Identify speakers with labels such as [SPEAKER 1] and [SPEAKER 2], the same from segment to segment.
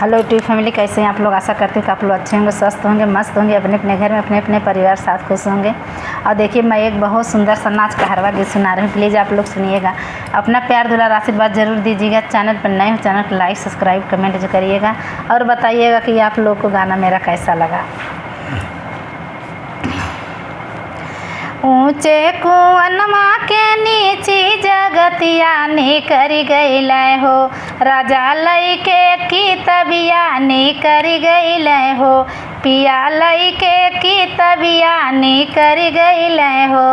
[SPEAKER 1] Hello YouTube family, कैसे हैं आप लोग। आशा करती हूँ कि आप लोग अच्छे होंगे, स्वस्थ होंगे, मस्त होंगे, अपने अपने घर में अपने अपने परिवार साथ खुश होंगे। और देखिए, मैं एक बहुत सुंदर सा नाच का हरवा गीत सुना रही हूँ। प्लीज़ आप लोग सुनिएगा, अपना प्यार दुलार आशीर्वाद जरूर दीजिएगा। चैनल पर नए हो, चैनल को लाइक सब्सक्राइब कमेंट जो करिएगा और बताइएगा कि आप लोग को गाना मेरा कैसा लगा। ऊंचे कुअनमा के नीची जगतिया निकरी गईल हो, राजा लइके की तबिया निकरी गईल हो, पिया लइके की तबिया निकरी गईल हो।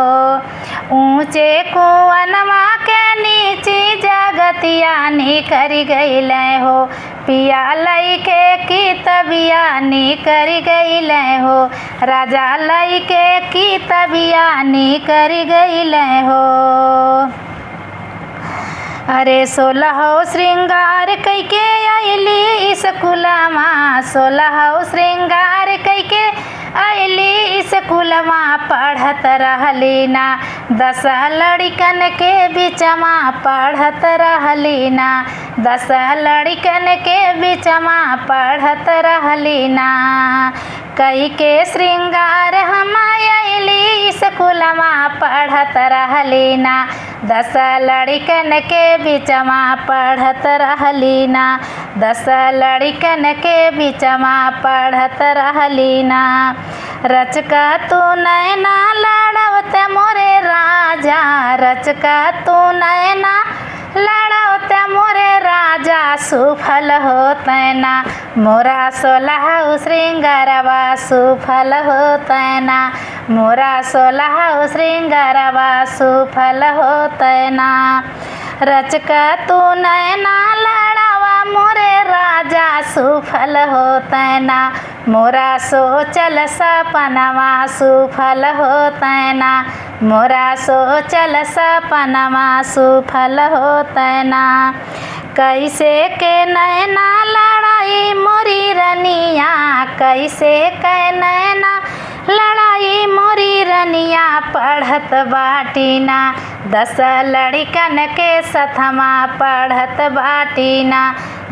[SPEAKER 1] ऊंचे कुअनमा के नीची जगतिया निकरी गईल हो, पिया लइके की तबिया निकरी गईल हो, राजा लइके की तबिया निकरी गईल हो। अरे 16 श्रृंगार कैके अइली स्कूलमा, 16 श्रृंगार कैके अइली स्कूलमा, पढ़त रहली ना 10 लड़कन के बिचमा, पढ़त रहली ना 10 लड़कन के बिचमा, पढ़त रहली ना। कई के श्रृंगार हम अइली स्कूलमा, पढ़त रहली ना 10 लड़कन के बिचमा, पढ़त रहली ना 10 लड़कन के बिचमा, पढ़त रहली ना। रचका तू नैना लड़वत मोरे राजा, रचका तू नैना लड़वत मोरे राजा, सुफल होतैना मोरा 16 श्रृंगारवा, सुफल होतैना मोरा 16 श्रृंगारवा, सुफल होतैना। रचका तू नैना लड़ावा मोरे राजा, सुफल होतैना मोरा सोचल सपनवा, सुफल होतैना मोरा सोचल सपनवा, सुफल होतैना। कैसे के नैना लड़ाई मोरी रनिया, कैसे के नैना लड़ाई मोरी रनिया, पढ़त बाटीना 10 लड़कन के सथमा, पढ़त बाटीना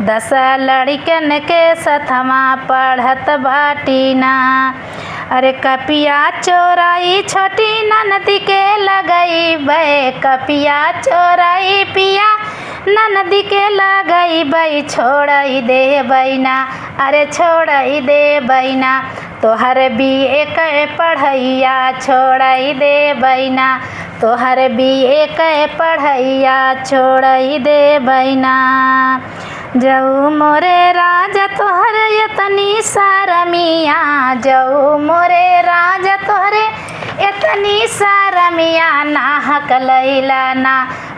[SPEAKER 1] 10 लड़कन के सथमा, पढ़त बाटीना। अरे कपिया चोराई छोटी ननदी के लगई बे, कपिया चोराई पिया ननदी के लगई बई, छोड़ई दे बैना, अरे छोड़ई दे बैना, तोहर बीए के पढ़ैया छोड़ई दे बैना, तोहर बीए के पढ़ैया छोड़ई दे बैना। जाऊ मोरे राजा तोहर इतनी सारमिया, जाऊ मोरे राजा तोहरे इतनी सारमिया, नाहक लैला ना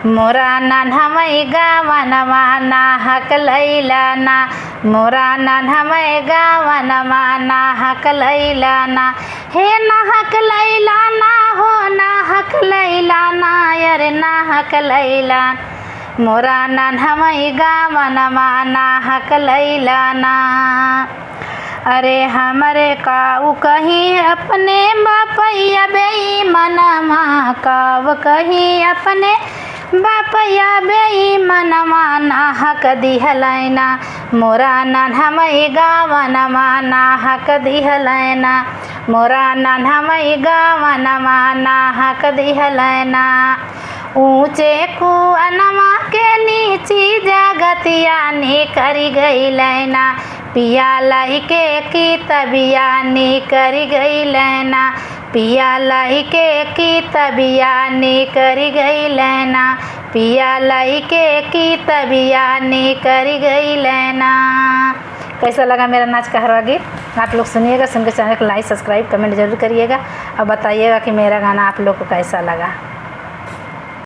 [SPEAKER 1] मोरा नन्हमई गावनमा, नाहक लैला ना मोरा नन्हमई गावनमा, नाहक लैला ना। हे नाहक लैला ना हो, नाहक लैला ना, अरे नाहक लैला मोरा नन्हमई गावनमा, नाहक लैला ना। अरे हमरे काऊ कहीं अपने बापैया बेईमनमा, काऊ कहीं अपने बापैया बेईमनमा, नाहक दिहलैना मोरा नन्हमई गावनमा, नाहक दिहलैना मोरा नन्हमई गावनमा, नाहक दिहलैना। ऊंचे कुअनमा के नीची जगतिया निकरी गईलैना, पिया लइके की तबिया निकरी गईलैना, पिया लइके की तबिया निकरी गईलैना, पिया लइके की तबिया निकरी गईलैना। कैसा लगा मेरा नाच का हरवा गीत आप लोग सुनिएगा। सुन के चैनल को लाइक सब्सक्राइब कमेंट जरूर करिएगा और बताइएगा कि मेरा गाना आप लोग को कैसा लगा।